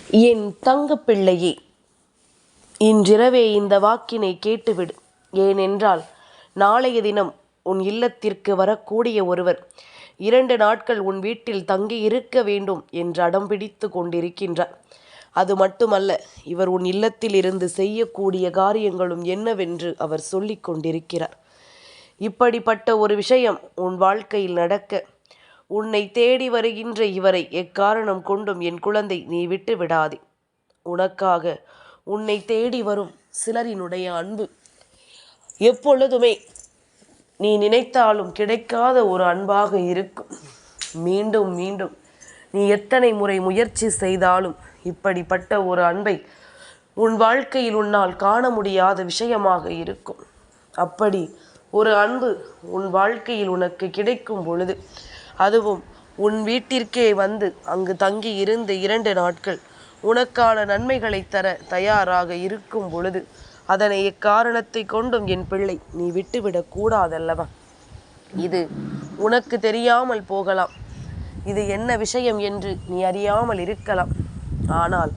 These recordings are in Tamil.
என் தங்க பிள்ளையே, இன்றிரவே இந்த வாக்கினை கேட்டுவிடு. ஏனென்றால் நாளைய தினம் உன் இல்லத்திற்கு வரக்கூடிய ஒருவர் 2 நாட்கள் உன் வீட்டில் தங்கி இருக்க வேண்டும் என்று அடம் பிடித்து கொண்டிருக்கின்றார். அது மட்டுமல்ல, இவர் உன் இல்லத்தில் இருந்து செய்யக்கூடிய காரியங்களும் என்னவென்று அவர் சொல்லிக் கொண்டிருக்கிறார். இப்படிப்பட்ட ஒரு விஷயம் உன் வாழ்க்கையில் நடக்க உன்னை தேடி வருகின்ற இவரை எக்காரணம் கொண்டும் என் குழந்தை நீ விட்டு விடாதே. உனக்காக உன்னை தேடி வரும் சிலரினுடைய அன்பு எப்பொழுதுமே நீ நினைத்தாலும் கிடைக்காத ஒரு அன்பாக இருக்கும். மீண்டும் மீண்டும் நீ எத்தனை முறை முயற்சி செய்தாலும் இப்படிப்பட்ட ஒரு அன்பை உன் வாழ்க்கையில் உன்னால் காண முடியாத விஷயமாக இருக்கும். அப்படி ஒரு அன்பு உன் வாழ்க்கையில் உனக்கு கிடைக்கும் பொழுது, அதுவும் உன் வீட்டிற்கே வந்து அங்கு தங்கி இருந்து 2 நாட்கள் உனக்கான நன்மைகளை தர தயாராக இருக்கும் பொழுது, அதனை எக்காரணத்தை கொண்டும் என் பிள்ளை நீ விட்டுவிடக் கூடாதல்லவா? இது உனக்கு தெரியாமல் போகலாம். இது என்ன விஷயம் என்று நீ அறியாமல் இருக்கலாம். ஆனால்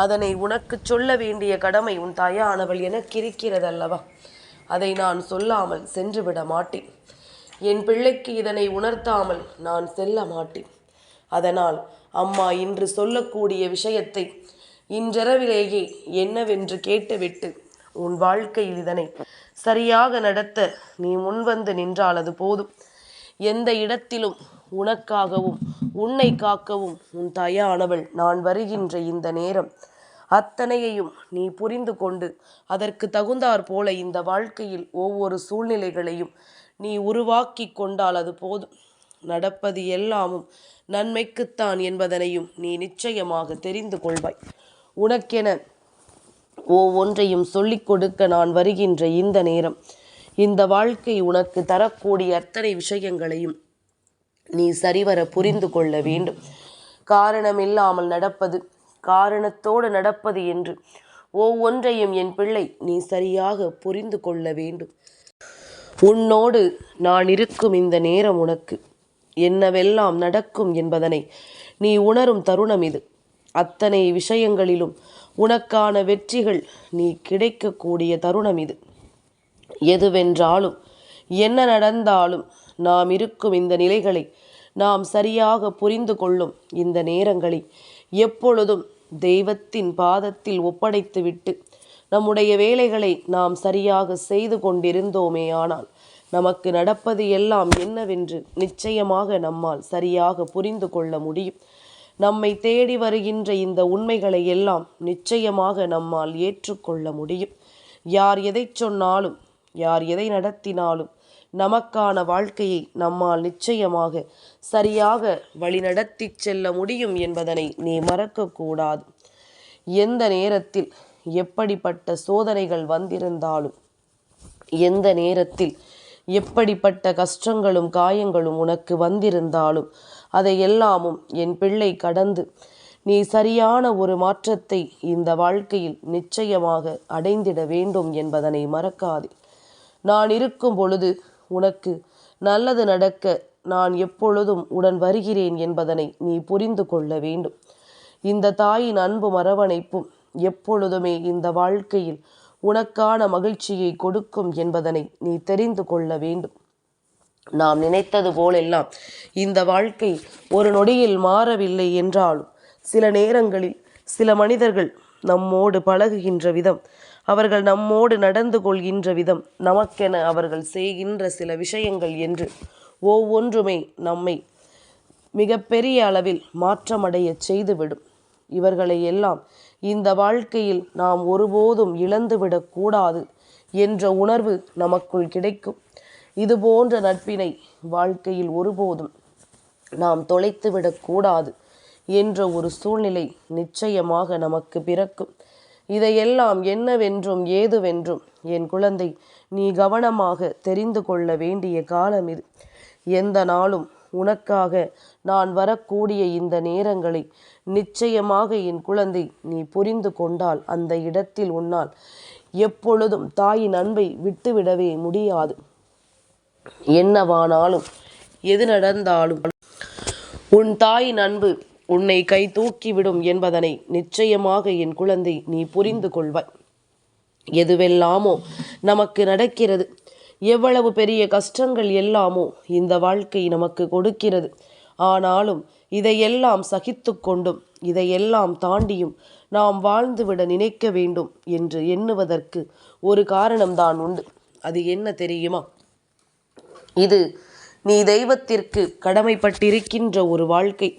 அதனை உனக்கு சொல்ல வேண்டிய கடமை உன் தாயானவள் எனக்கு இருக்கிறதல்லவா? அதை நான் சொல்லாமல் சென்றுவிட மாட்டேன். என் பிள்ளைக்கு இதனை உணர்த்தாமல் நான் செல்ல மாட்டேன். அதனால் அம்மா இன்று சொல்லக்கூடிய விஷயத்தை இன்றிரவிலேயே என்னவென்று கேட்டுவிட்டு உன் வாழ்க்கையில் இதனை சரியாக நடத்த நீ முன்வந்து நின்றால் அது போதும். எந்த இடத்திலும் உனக்காகவும் உன்னை காக்கவும் உன் தாயானவள் நான் வருகின்ற இந்த நேரம் அத்தனையையும் நீ புரிந்து கொண்டு அதற்கு தகுந்தாற் போல இந்த வாழ்க்கையில் ஒவ்வொரு சூழ்நிலைகளையும் நீ உருவாக்கி கொண்டால் அது போதும். நடப்பது எல்லாமும் நன்மைக்குத்தான் என்பதனையும் நீ நிச்சயமாக தெரிந்து கொள்வாய். உனக்கென ஒவ்வொன்றையும் சொல்லிக் கொடுக்க நான் வருகின்ற இந்த நேரம், இந்த வாழ்க்கை உனக்கு தரக்கூடிய அத்தனை விஷயங்களையும் நீ சரிவர புரிந்து கொள்ள வேண்டும். காரணமில்லாமல் நடப்பது, காரணத்தோடு நடப்பது என்று ஒவ்வொன்றையும் என் பிள்ளை நீ சரியாக புரிந்து கொள்ள வேண்டும். உன்னோடு நான் இருக்கும் இந்த நேரம் உனக்கு என்னவெல்லாம் நடக்கும் என்பதனை நீ உணரும் தருணம் இது. அத்தனை விஷயங்களிலும் உனக்கான வெற்றிகள் நீ கிடைக்கக்கூடிய தருணம் இது. எதுவென்றாலும் என்ன நடந்தாலும் நாம் இருக்கும் இந்த நிலைகளை நாம் சரியாக புரிந்து கொள்ளும் இந்த நேரங்களை எப்பொழுதும் தெய்வத்தின் பாதத்தில் ஒப்படைத்துவிட்டு நம்முடைய வேலைகளை நாம் சரியாக செய்து கொண்டிருந்தோமே ஆனால் நமக்கு நடப்பது எல்லாம் என்னவென்று நிச்சயமாக நம்மால் சரியாக புரிந்து கொள்ள முடியும். நம்மை தேடி வருகின்ற இந்த உண்மைகளை எல்லாம் நிச்சயமாக நம்மால் ஏற்றுக்கொள்ள முடியும். யார் எதை சொன்னாலும், யார் எதை நடத்தினாலும் நமக்கான வாழ்க்கையை நம்மால் நிச்சயமாக சரியாக வழிநடத்தி செல்ல முடியும் என்பதனை நீ மறக்கக்கூடாது. எந்த நேரத்தில் எப்படிப்பட்ட சோதனைகள் வந்திருந்தாலும், எந்த நேரத்தில் எப்படிப்பட்ட கஷ்டங்களும் காயங்களும் உனக்கு வந்திருந்தாலும் அதை எல்லாமும் என் பிள்ளை கடந்து நீ சரியான ஒரு மாற்றத்தை இந்த வாழ்க்கையில் நிச்சயமாக அடைந்திட வேண்டும் என்பதனை மறக்காதே. நான் இருக்கும் பொழுது உனக்கு நல்லது நடக்க நான் எப்பொழுதும் உடன் வருகிறேன் என்பதனை நீ புரிந்து கொள்ள வேண்டும். இந்த தாயின் அன்பும் அரவணைப்பும் எப்பொழுதுமே இந்த வாழ்க்கையில் உனக்கான மகிழ்ச்சியை கொடுக்கும் என்பதனை நீ தெரிந்து கொள்ள வேண்டும். நாம் நினைத்தது போலெல்லாம் இந்த வாழ்க்கை ஒரு நொடியில் மாறவில்லை என்றாலும் சில நேரங்களில் சில மனிதர்கள் நம்மோடு பழகுகின்ற விதம், அவர்கள் நம்மோடு நடந்து கொள்கின்ற விதம், நமக்கென அவர்கள் செய்கின்ற சில விஷயங்கள் என்று ஒவ்வொன்றுமே நம்மை மிகப்பெரிய அளவில் மாற்றமடைய செய்துவிடும். இவர்களை எல்லாம் இந்த வாழ்க்கையில் நாம் ஒருபோதும் இழந்துவிடக்கூடாது என்ற உணர்வு நமக்குள் கிடைக்கும். இது போன்ற நட்பினை வாழ்க்கையில் ஒருபோதும் நாம் தொலைத்துவிடக்கூடாது என்ற ஒரு சூழ்நிலை நிச்சயமாக நமக்கு பிறக்கும். இதையெல்லாம் என்னவென்றும் ஏதுவென்றும் என் குழந்தை நீ கவனமாக தெரிந்து கொள்ள வேண்டிய காலம் இது. எந்த நாளும் உனக்காக நான் வரக்கூடிய இந்த நேரங்களை நிச்சயமாக என் குழந்தை நீ புரிந்து கொண்டால் அந்த இடத்தில் உன்னால் எப்பொழுதும் தாயின் அன்பை விட்டுவிடவே முடியாது. என்னவானாலும் எது நடந்தாலும் உன் தாயின் அன்பு உன்னை கை தூக்கிவிடும் என்பதனை நிச்சயமாக என் குழந்தை நீ புரிந்து கொள்வாய். எதுவெல்லாமோ நமக்கு நடக்கிறது, எவ்வளவு பெரிய கஷ்டங்கள் எல்லாமோ இந்த வாழ்க்கை நமக்கு கொடுக்கிறது. ஆனாலும் இதையெல்லாம் சகித்து கொண்டும் இதையெல்லாம் தாண்டியும் நாம் வாழ்ந்துவிட நினைக்க வேண்டும் என்று எண்ணுவதற்கு ஒரு காரணம்தான் உண்டு. அது என்ன தெரியுமா? இது நீ தெய்வத்திற்கு கடமைப்பட்டிருக்கின்ற ஒரு வாழ்க்கை.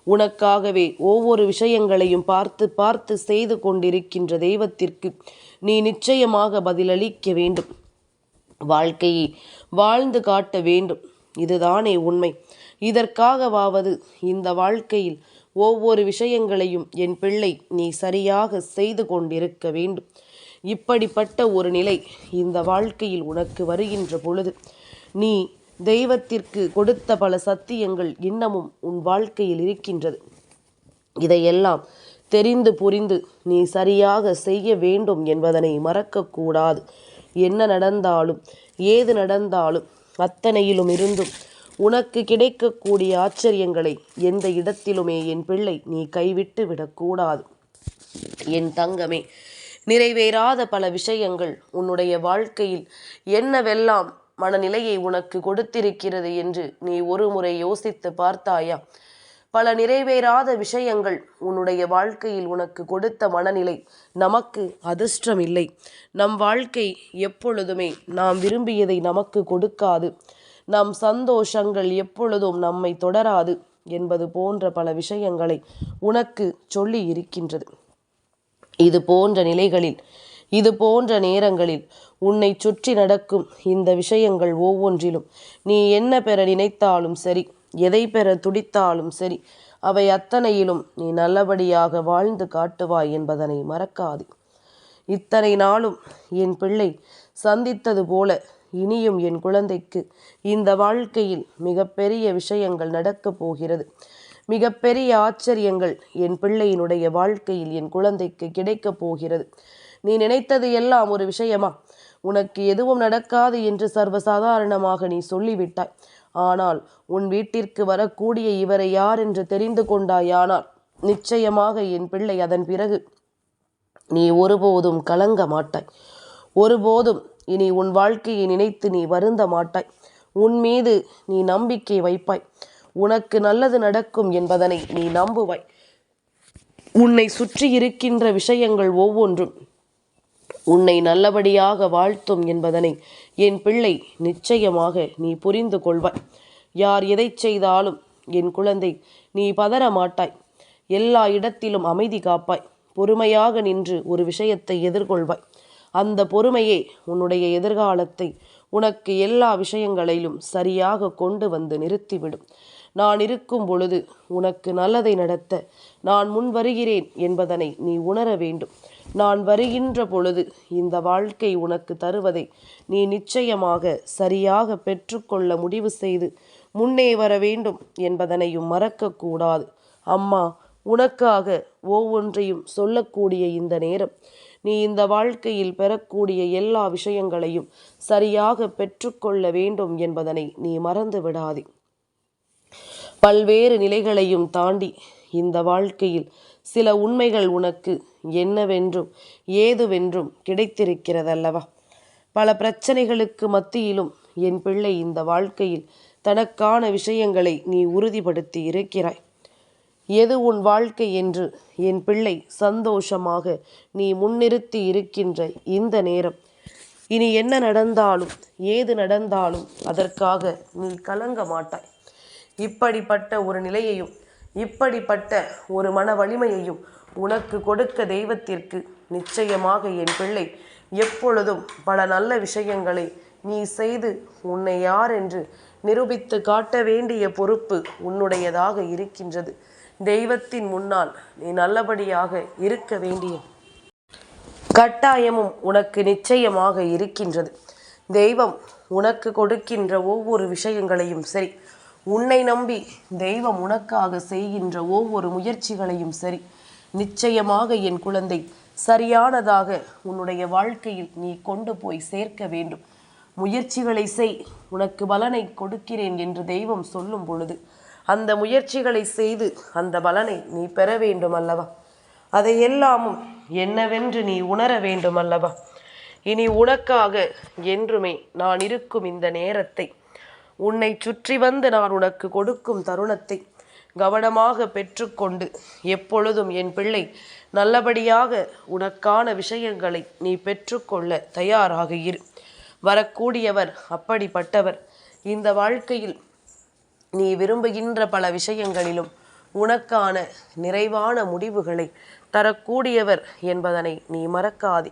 உனக்காகவே ஒவ்வொரு விஷயங்களையும் பார்த்து பார்த்து செய்து கொண்டிருக்கின்ற தெய்வத்திற்கு நீ நிச்சயமாக பதிலளிக்க வேண்டும். வாழ்க்கையை வாழ்ந்து காட்ட வேண்டும். இதுதானே உண்மை. இதற்காகவாவது இந்த வாழ்க்கையில் ஒவ்வொரு விஷயங்களையும் என் பிள்ளை நீ சரியாக செய்து கொண்டிருக்க வேண்டும். இப்படிப்பட்ட ஒரு நிலை இந்த வாழ்க்கையில் உனக்கு வருகின்ற பொழுது நீ தெய்வத்திற்கு கொடுத்த பல சத்தியங்கள் இன்னமும் உன் வாழ்க்கையில் இருக்கின்றது. இதையெல்லாம் தெரிந்து புரிந்து நீ சரியாக செய்ய வேண்டும் என்பதனை மறக்கக்கூடாது. என்ன நடந்தாலும் ஏது நடந்தாலும் அத்தனையிலும் இருந்தும் உனக்கு கிடைக்கக்கூடிய ஆச்சரியங்களை எந்த இடத்திலுமே என் பிள்ளை நீ கைவிட்டு விடக்கூடாது. என் தங்கமே, நிறைவேறாத பல விஷயங்கள் உன்னுடைய வாழ்க்கையில் என்னவெல்லாம் மனநிலையை உனக்கு கொடுத்திருக்கிறது என்று நீ ஒரு முறை யோசித்து பார்த்தாயா? பல நிறைவேறாத விஷயங்கள் உன்னுடைய வாழ்க்கையில் உனக்கு கொடுத்த மனநிலை நமக்கு அதிர்ஷ்டம் இல்லை. நம் வாழ்க்கை எப்பொழுதுமே நாம் விரும்பியதை நமக்கு கொடுக்காது. நம் சந்தோஷங்கள் எப்பொழுதும் நம்மை தொடராது என்பது போன்ற பல விஷயங்களை உனக்கு சொல்லி இருக்கின்றது. இது போன்ற நிலைகளில், இது போன்ற நேரங்களில் உன்னை சுற்றி நடக்கும் இந்த விஷயங்கள் ஒவ்வொன்றிலும் நீ என்ன பெற நினைத்தாலும் சரி, எதை பெற துடித்தாலும் சரி, அவை அத்தனையிலும் நீ நல்லபடியாக வாழ்ந்து காட்டுவாய் என்பதனை மறக்காது. இத்தனை நாளும் என் பிள்ளை சந்தித்தது போல இனியும் என் குழந்தைக்கு இந்த வாழ்க்கையில் மிகப்பெரிய விஷயங்கள் நடக்கப் போகிறது. மிகப்பெரிய ஆச்சரியங்கள் என் பிள்ளையினுடைய வாழ்க்கையில் என் குழந்தைக்கு கிடைக்கப் போகிறது. நீ நினைத்தது எல்லாம் ஒரு விஷயமா? உனக்கு எதுவும் நடக்காது என்று சர்வசாதாரணமாக நீ சொல்லிவிட்டாய். ஆனால் உன் வீட்டிற்கு வரக்கூடிய இவரை யார் என்று தெரிந்து கொண்டாயானால் நிச்சயமாக என் பிள்ளை அதன் பிறகு நீ ஒருபோதும் கலங்க மாட்டாய். ஒருபோதும் இனி உன் வாழ்க்கையை நினைத்து நீ வருந்த மாட்டாய். உன் மீது நீ நம்பிக்கை வைப்பாய். உனக்கு நல்லது நடக்கும் என்பதனை நீ நம்புவாய். உன்னை சுற்றி இருக்கின்ற விஷயங்கள் ஒவ்வொன்றும் உன்னை நல்லபடியாக வாழ்த்தும் என்பதனை என் பிள்ளை நிச்சயமாக நீ புரிந்து கொள்வாய். யார் எதை செய்தாலும் என் குழந்தை நீ பதற மாட்டாய். எல்லா இடத்திலும் அமைதி காப்பாய். பொறுமையாக நின்று ஒரு விஷயத்தை எதிர்கொள்வாய். அந்த பொறுமையே உன்னுடைய எதிர்காலத்தை உனக்கு எல்லா விஷயங்களிலும் சரியாக கொண்டு வந்து நிறுத்திவிடும். நான் இருக்கும் பொழுது உனக்கு நல்லதை நடத்த நான் முன் வருகிறேன் என்பதனை நீ உணர வேண்டும். நான் வருகின்ற பொழுது இந்த வாழ்க்கை உனக்கு தருவதை நீ நிச்சயமாக சரியாக பெற்றுக்கொள்ள முடிவு செய்து முன்னே வர வேண்டும் என்பதனையும் மறக்கக்கூடாது. அம்மா உனக்காக ஒவ்வொன்றையும் சொல்லக்கூடிய இந்த நேரம் நீ இந்த வாழ்க்கையில் பெறக்கூடிய எல்லா விஷயங்களையும் சரியாக பெற்றுக்கொள்ள வேண்டும் என்பதனை நீ மறந்து விடாதே. பல்வேறு நிலைகளையும் தாண்டி இந்த வாழ்க்கையில் சில உண்மைகள் உனக்கு என்னவென்றும் ஏதுவென்றும் கிடைத்திருக்கிறதல்லவா? பல பிரச்சனைகளுக்கு மத்தியிலும் என் பிள்ளை இந்த வாழ்க்கையில் தனக்கான விஷயங்களை நீ உறுதிப்படுத்தி இருக்கிறாய். எது உன் வாழ்க்கை என்று என் பிள்ளை சந்தோஷமாக நீ முன்னிறுத்தி இருக்கின்ற இந்த நேரம் இனி என்ன நடந்தாலும் ஏது நடந்தாலும் அதற்காக நீ கலங்க மாட்டாய். இப்படிப்பட்ட ஒரு நிலையையும் இப்படிப்பட்ட ஒரு மன வலிமையையும் உனக்கு கொடுக்க தெய்வத்திற்கு நிச்சயமாக என் பிள்ளை எப்பொழுதும் பல நல்ல விஷயங்களை நீ செய்து உன்னை யார் என்று நிரூபித்து காட்ட வேண்டிய பொறுப்பு உன்னுடையதாக இருக்கின்றது. தெய்வத்தின் முன்னால் நீ நல்லபடியாக இருக்க வேண்டிய கட்டாயமும் உனக்கு நிச்சயமாக இருக்கின்றது. தெய்வம் உனக்கு கொடுக்கின்ற ஒவ்வொரு விஷயங்களையும் சரி, உன்னை நம்பி தெய்வம் உனக்காக செய்கின்ற ஒவ்வொரு முயற்சிகளையும் சரி, நிச்சயமாக என் குழந்தை சரியானதாக உன்னுடைய வாழ்க்கையில் நீ கொண்டு போய் சேர்க்க வேண்டும். முயற்சிகளை செய், உனக்கு பலனை கொடுக்கிறேன் என்று தெய்வம் சொல்லும் பொழுது அந்த முயற்சிகளை செய்து அந்த பலனை நீ பெற வேண்டும் அல்லவா? அதையெல்லாமும் என்னவென்று நீ உணர வேண்டும் அல்லவா? இனி உனக்காக என்றுமே நான் இருக்கும் இந்த நேரத்தை, உன்னை சுற்றி வந்து நான் உனக்கு கொடுக்கும் தருணத்தை கவனமாக பெற்றுக்கொண்டு எப்பொழுதும் என் பிள்ளை நல்லபடியாக உனக்கான விஷயங்களை நீ பெற்றுக்கொள்ள தயாராக இரு. வரக்கூடியவர் அப்படிப்பட்டவர். இந்த வாழ்க்கையில் நீ விரும்புகின்ற பல விஷயங்களிலும் உனக்கான நிறைவான முடிவுகளை தரக்கூடியவர் என்பதனை நீ மறக்காதே.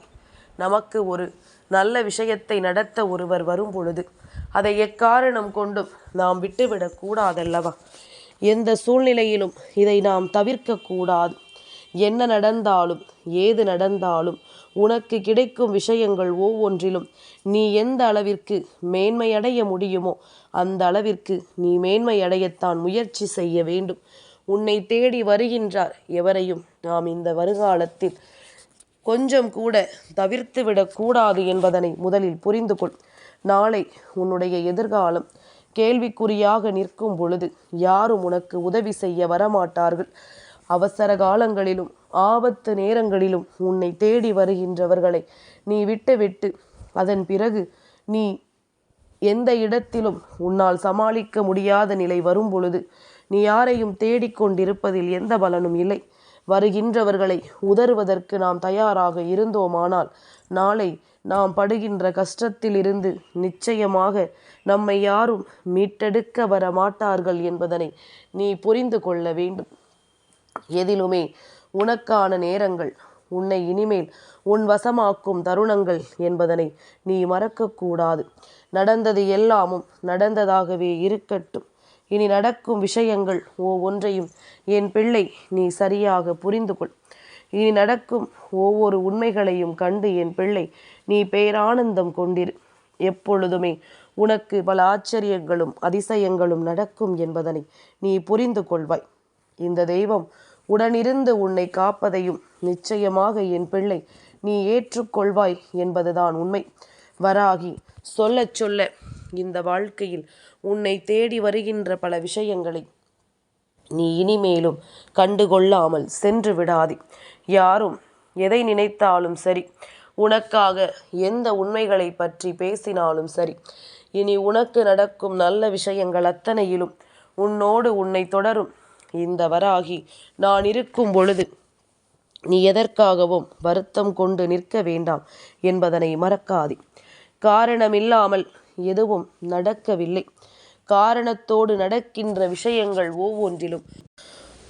நமக்கு ஒரு நல்ல விஷயத்தை நடத்த ஒருவர் வரும் பொழுது அதை எக்காரணம் கொண்டும் நாம் விட்டுவிடக்கூடாதல்லவா? எந்த சூழ்நிலையிலும் இதை நாம் தவிர்க்கக்கூடாது. என்ன நடந்தாலும் ஏது நடந்தாலும் உனக்கு கிடைக்கும் விஷயங்கள் ஒவ்வொன்றிலும் நீ எந்த அளவிற்கு மேன்மையடைய முடியுமோ அந்த அளவிற்கு நீ மேன்மையடையத்தான் முயற்சி செய்ய வேண்டும். உன்னை தேடி வருகின்றார் எவரையும் நாம் இந்த வருகாலத்தில் கொஞ்சம் கூட தவிர்த்து விடக்கூடாது என்பதனை முதலில் புரிந்து கொள். நாளை உன்னுடைய எதிர்காலம் கேள்விக்குறியாக நிற்கும் பொழுது யாரும் உனக்கு உதவி செய்ய வரமாட்டார்கள். அவசர காலங்களிலும் ஆபத்து நேரங்களிலும் உன்னை தேடி வருகின்றவர்களை நீ விட்டுவிட்டு அதன் பிறகு நீ எந்த இடத்திலும் உன்னால் சமாளிக்க முடியாத நிலை வரும் பொழுது நீ யாரையும் தேடிக்கொண்டிருப்பதில் எந்த பலனும் இல்லை. வருகின்றவர்களை உதறுவதற்கு நாம் தயாராக இருந்தோமானால் நாளை நாம் படுகின்ற கஷ்டத்திலிருந்து நிச்சயமாக நம்மை யாரும் மீட்டெடுக்க வர மாட்டார்கள் என்பதனை நீ புரிந்து கொள்ள வேண்டும். எதிலுமே உனக்கான நேரங்கள், உன்னை இனிமேல் உன் வசமாக்கும் தருணங்கள் என்பதனை நீ மறக்கக்கூடாது. நடந்தது எல்லாமும் நடந்ததாகவே இருக்கட்டும். இனி நடக்கும் விஷயங்கள் ஒவ்வொன்றையும் என் பிள்ளை நீ சரியாக புரிந்து கொள். இனி நடக்கும் ஒவ்வொரு உண்மைகளையும் கண்டு என் பிள்ளை நீ பேரானந்தம் கொண்டிரு. எப்பொழுதுமே உனக்கு பல ஆச்சரியங்களும் அதிசயங்களும் நடக்கும் என்பதனை நீ புரிந்து கொள்வாய். இந்த தெய்வம் உடனிருந்து உன்னை காப்பதையும் நிச்சயமாக என் பிள்ளை நீ ஏற்றுக்கொள்வாய் என்பதுதான் உண்மை. வராகி சொல்ல சொல்ல இந்த வாழ்க்கையில் உன்னை தேடி வருகின்ற பல விஷயங்களை நீ இனிமேலும் கண்டுகொள்ளாமல் சென்று விடாதே. யாரும் எதை நினைத்தாலும் சரி, உனக்காக எந்த உண்மைகளை பற்றி பேசினாலும் சரி, இனி உனக்கு நடக்கும் நல்ல விஷயங்கள் அத்தனையிலும் உன்னோடு உன்னை தொடரும் இந்த வராகி நான் இருக்கும் பொழுது நீ எதற்காகவும் வருத்தம் கொண்டு நிற்க வேண்டாம் என்பதனை மறக்காதே. காரணமில்லாமல் எதுவும் நடக்கவில்லை. காரணத்தோடு நடக்கின்ற விஷயங்கள் ஒவ்வொன்றிலும்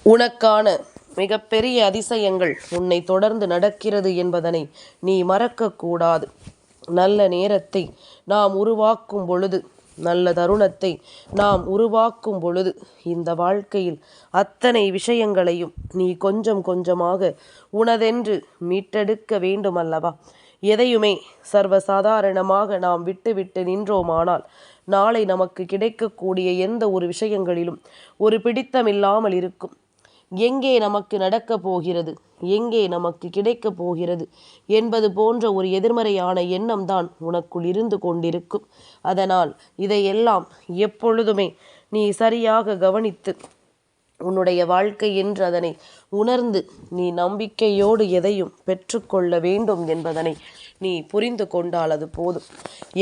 உனக்கான மிகப்பெரிய அதிசயங்கள் உன்னை தொடர்ந்து நடக்கிறது என்பதனை நீ மறக்கக்கூடாது. நல்ல நேரத்தை நாம் உருவாக்கும் பொழுது, நல்ல தருணத்தை நாம் உருவாக்கும் பொழுது இந்த வாழ்க்கையில் அத்தனை விஷயங்களையும் நீ கொஞ்சம் கொஞ்சமாக உனதென்று மீட்டெடுக்க வேண்டும் அல்லவா? எதையுமே சர்வசாதாரணமாக நாம் விட்டு நின்றோமானால் நாளை நமக்கு கிடைக்கக்கூடிய எந்த ஒரு விஷயங்களிலும் ஒரு பிடித்தமில்லாமல் இருக்கும். எங்கே நமக்கு நடக்கப் போகிறது, எங்கே நமக்கு கிடைக்கப் போகிறது என்பது போன்ற ஒரு எதிர்மறையான எண்ணம் தான் உனக்குள் இருந்து கொண்டிருக்கும். அதனால் இதையெல்லாம் எப்பொழுதுமே நீ சரியாக கவனித்து உன்னுடைய வாழ்க்கை என்று அதனை உணர்ந்து நீ நம்பிக்கையோடு எதையும் பெற்றுக்கொள்ள வேண்டும் என்பதனை நீ புரிந்து கொண்டால் அது போதும்.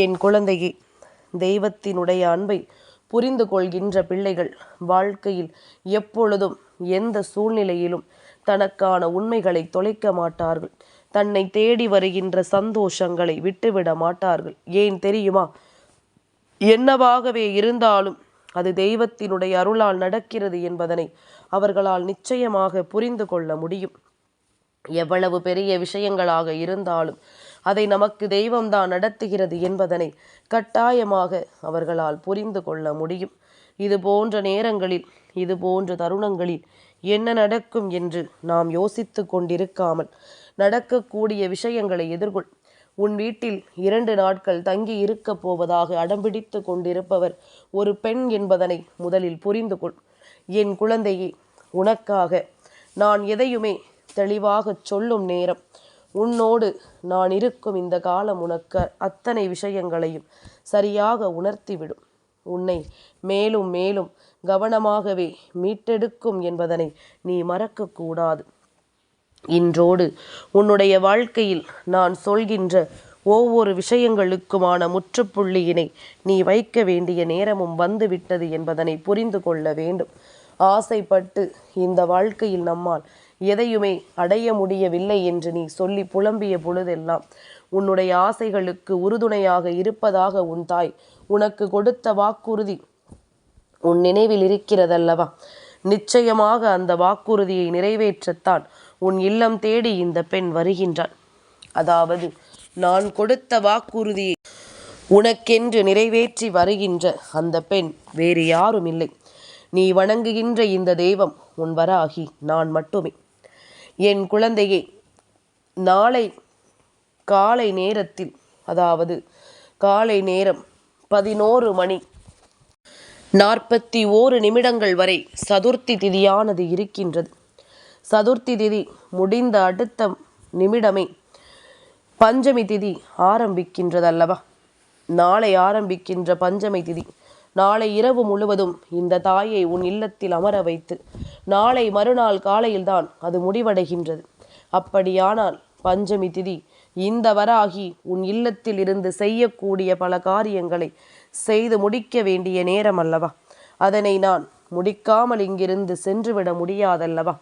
என் குழந்தையே, தெய்வத்தினுடைய அன்பை புரிந்து கொள்கின்ற பிள்ளைகள் வாழ்க்கையில் எப்பொழுதும் எந்த சூழ்நிலையிலும் தனக்கான உண்மைகளை தொலைக்க மாட்டார்கள். தன்னை தேடி வருகின்ற சந்தோஷங்களை விட்டுவிட மாட்டார்கள். ஏன் தெரியுமா? என்னவாகவே இருந்தாலும் அது தெய்வத்தினுடைய அருளால் நடக்கிறது என்பதனை அவர்களால் நிச்சயமாக புரிந்து கொள்ள முடியும். எவ்வளவு பெரிய விஷயங்களாக இருந்தாலும் அதை நமக்கு தெய்வம்தான் நடத்துகிறது என்பதனை கட்டாயமாக அவர்களால் புரிந்து கொள்ள முடியும். இது போன்ற நேரங்களில், இது போன்ற தருணங்களில் என்ன நடக்கும் என்று நாம் யோசித்து கொண்டிருக்காமல் நடக்கக்கூடிய விஷயங்களை எதிர்கொள். உன் வீட்டில் 2 நாட்கள் தங்கி இருக்கப் போவதாக அடம்பிடித்து கொண்டிருப்பவர் ஒரு பெண் என்பதனை முதலில் புரிந்து கொள். என் குழந்தையே, உனக்காக நான் எதையுமே தெளிவாக சொல்லும் நேரம், உன்னோடு நான் இருக்கும் இந்த காலம் உனக்கு அத்தனை விஷயங்களையும் சரியாக உணர்த்திவிடும். உன்னை மேலும் மேலும் கவனமாகவே மீட்டெடுக்கும் என்பதனை நீ மறக்கக்கூடாது. இன்றோடு உன்னுடைய வாழ்க்கையில் நான் சொல்கின்ற ஒவ்வொரு விஷயங்களுக்குமான முற்றுப்புள்ளியினை நீ வைக்க வேண்டிய நேரமும் வந்துவிட்டது என்பதனை புரிந்து கொள்ள வேண்டும். ஆசைப்பட்டு இந்த வாழ்க்கையில் நம்மால் எதையுமே அடைய முடியவில்லை என்று நீ சொல்லி புலம்பிய பொழுதெல்லாம் உன்னுடைய ஆசைகளுக்கு உறுதுணையாக இருப்பதாக உன் தாய் உனக்கு கொடுத்த வாக்குறுதி உன் நினைவில் இருக்கிறதல்லவா? நிச்சயமாக அந்த வாக்குறுதியை நிறைவேற்றத்தான் உன் இல்லம் தேடி இந்த பெண் வருகின்றாள். அதாவது நான் கொடுத்த வாக்குறுதியை உனக்கென்று நிறைவேற்றி வருகின்ற அந்த பெண் வேறு யாரும் இல்லை. நீ வணங்குகின்ற இந்த தெய்வம் உன் வராகி நான் மட்டுமே. என் குழந்தையே, நாளை காலை நேரத்தில், அதாவது காலை நேரம் 11:41 வரை சதுர்த்தி திதியானது இருக்கின்றது. சதுர்த்தி திதி முடிந்த அடுத்த நிமிடமே பஞ்சமி திதி ஆரம்பிக்கின்றதல்லவா? நாளை ஆரம்பிக்கின்ற பஞ்சமி திதி நாளை இரவு முழுவதும் இந்த தாயை உன் இல்லத்தில் அமர வைத்து நாளை மறுநாள் காலையில்தான் அது முடிவடைகின்றது. அப்படியானால் பஞ்சமி திதி இந்த வராகி உன் இல்லத்தில் இருந்து செய்யக்கூடிய பல காரியங்களை செய்து முடிக்க வேண்டிய நேரம் அல்லவா? அதனை நான் முடிக்காமல் இங்கிருந்து சென்றுவிட முடியாதல்லவா?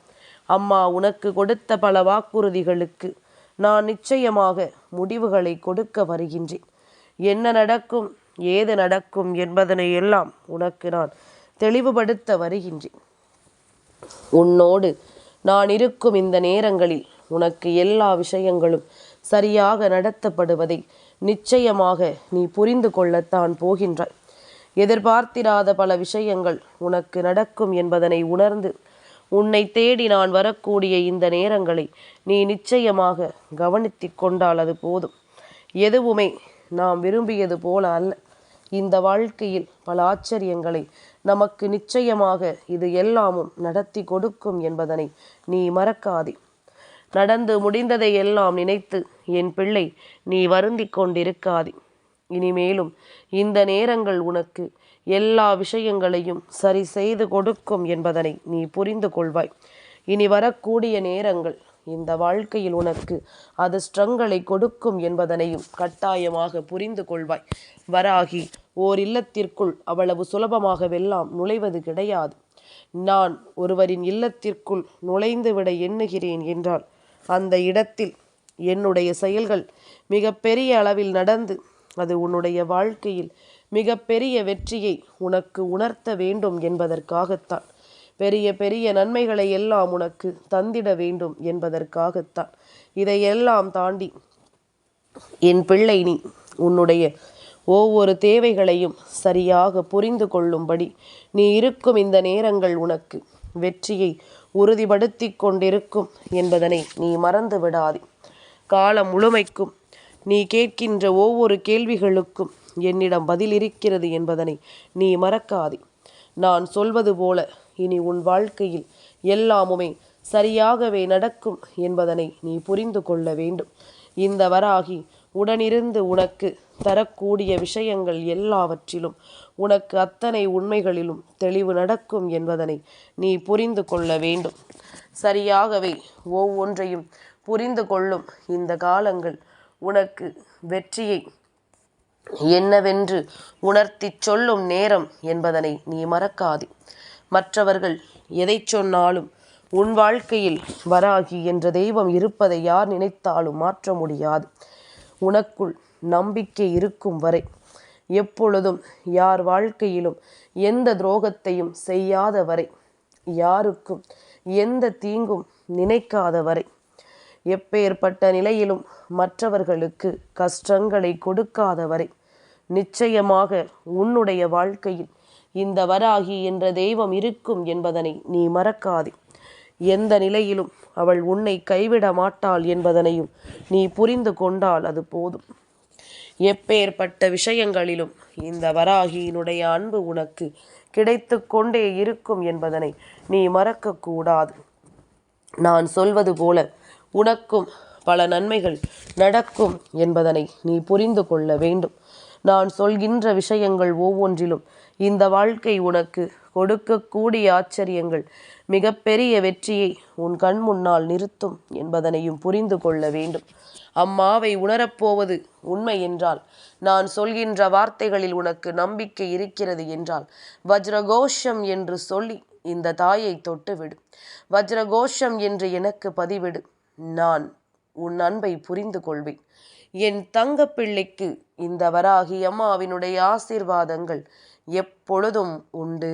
அம்மா உனக்கு கொடுத்த பல வாக்குறுதிகளுக்கு நான் நிச்சயமாக முடிவுகளை கொடுக்க வருகின்றேன். என்ன நடக்கும், ஏது நடக்கும் என்பதனை எல்லாம் உனக்கு நான் தெளிவுபடுத்த வருகின்றேன். உன்னோடு நான் இருக்கும் இந்த நேரங்களில் உனக்கு எல்லா விஷயங்களும் சரியாக நடத்தப்படுவதை நிச்சயமாக நீ புரிந்து கொள்ளத்தான் போகின்றாய். எதிர்பார்த்திராத பல விஷயங்கள் உனக்கு நடக்கும் என்பதனை உணர்ந்து உன்னை தேடி நான் வரக்கூடிய இந்த நேரங்களை நீ நிச்சயமாக கவனித்து கொண்டால் அது போதும். எதுவுமே நாம் விரும்பியது போல அல்ல. இந்த வாழ்க்கையில் பல ஆச்சரியங்களை நமக்கு நிச்சயமாக இது எல்லாமும் நடத்தி கொடுக்கும் என்பதனை நீ மறக்காதே. நடந்து முடிந்ததை எல்லாம் நினைத்து என் பிள்ளை நீ வருந்தி கொண்டிருக்காதே. இனிமேலும் இந்த நேரங்கள் உனக்கு எல்லா விஷயங்களையும் சரி செய்து கொடுக்கும் என்பதனை நீ புரிந்து கொள்வாய். இனி வரக்கூடிய நேரங்கள் இந்த வாழ்க்கையில் உனக்கு அதிர்ஷ்டங்களை கொடுக்கும் என்பதனையும் கட்டாயமாக புரிந்து கொள்வாய். வராகி ஓர் இல்லத்திற்குள் அவ்வளவு சுலபமாகவெல்லாம் நுழைவது கிடையாது. நான் ஒருவரின் இல்லத்திற்குள் நுழைந்துவிட எண்ணுகிறேன் என்றால் அந்த இடத்தில் என்னுடைய செயல்கள் மிக பெரிய அளவில் நடந்து அது உன்னுடைய வாழ்க்கையில் மிக பெரிய வெற்றியை உனக்கு உணர்த்த வேண்டும் என்பதற்காகத்தான். பெரிய பெரிய நன்மைகளை எல்லாம் உனக்கு தந்திட வேண்டும் என்பதற்காகத்தான். இதையெல்லாம் தாண்டி என் பிள்ளை நீ உன்னுடைய ஒவ்வொரு தேவைகளையும் சரியாக புரிந்து கொள்ளும்படி நீ இருக்கும் இந்த நேரங்கள் உனக்கு வெற்றியை உறுதிப்படுத்தி கொண்டிருக்கும் என்பதனை நீ மறந்து விடாதே. காலம் முழுமைக்கும் நீ கேட்கின்ற ஒவ்வொரு கேள்விகளுக்கும் என்னிடம் பதில் இருக்கிறது என்பதனை நீ மறக்காதே. நான் சொல்வது போல இனி உன் வாழ்க்கையில் எல்லாமுமே சரியாகவே நடக்கும் என்பதனை நீ புரிந்து கொள்ள வேண்டும். இந்த வராகி உடனிருந்து உனக்கு தரக்கூடிய விஷயங்கள் எல்லாவற்றிலும் உனக்கு அத்தனை உண்மைகளிலும் தெளிவு நடக்கும் என்பதனை நீ புரிந்து கொள்ள வேண்டும். சரியாகவே ஒவ்வொன்றையும் புரிந்து கொள்ளும் இந்த காலங்கள் உனக்கு வெற்றியை என்னவென்று உணர்த்தி சொல்லும் நேரம் என்பதனை நீ மறக்காதே. மற்றவர்கள் எதை சொன்னாலும் உன் வாழ்க்கையில் வராகி என்ற தெய்வம் இருப்பதை யார் நினைத்தாலும் மாற்ற முடியாது. உனக்குள் நம்பிக்கை இருக்கும் வரை எப்பொழுதும் யார் வாழ்க்கையிலும் எந்த துரோகத்தையும் செய்யாத வரை, யாருக்கும் எந்த தீங்கும் நினைக்காத வரை, எப்பேற்பட்ட நிலையிலும் மற்றவர்களுக்கு கஷ்டங்களை கொடுக்காத வரை நிச்சயமாக உன்னுடைய வாழ்க்கையில் இந்த வராகி என்ற தெய்வம் இருக்கும் என்பதனை நீ மறக்காதே. எந்த நிலையிலும் அவள் உன்னை கைவிட மாட்டாள் என்பதனையும் நீ புரிந்து கொண்டால் அது போதும். எப்பேற்பட்ட விஷயங்களிலும் இந்த வராகியினுடைய அன்பு உனக்கு கிடைத்து கொண்டே இருக்கும் என்பதனை நீ மறக்கக்கூடாது. நான் சொல்வது போல உனக்கும் பல நன்மைகள் நடக்கும் என்பதனை நீ புரிந்து கொள்ள வேண்டும். நான் சொல்கின்ற விஷயங்கள் ஒவ்வொன்றிலும் இந்த வாழ்க்கை உனக்கு கொடுக்கக்கூடிய ஆச்சரியங்கள் மிகப்பெரிய வெற்றியை உன் கண் முன்னால் நிறுத்தும் என்பதனையும் புரிந்து கொள்ள வேண்டும். அம்மாவை உணரப்போவது உண்மை என்றால், நான் சொல்கின்ற வார்த்தைகளில் உனக்கு நம்பிக்கை இருக்கிறது என்றால், வஜ்ரகோஷம் என்று சொல்லி இந்த தாயை தொட்டுவிடு. வஜ்ரகோஷம் என்று எனக்கு பதிவிடு. நான் உன் அன்பை புரிந்து கொள்வேன். என் தங்கப்பிள்ளைக்கு இந்த வராகி அம்மாவினுடைய ஆசீர்வாதங்கள் எப்பொழுதும் உண்டு.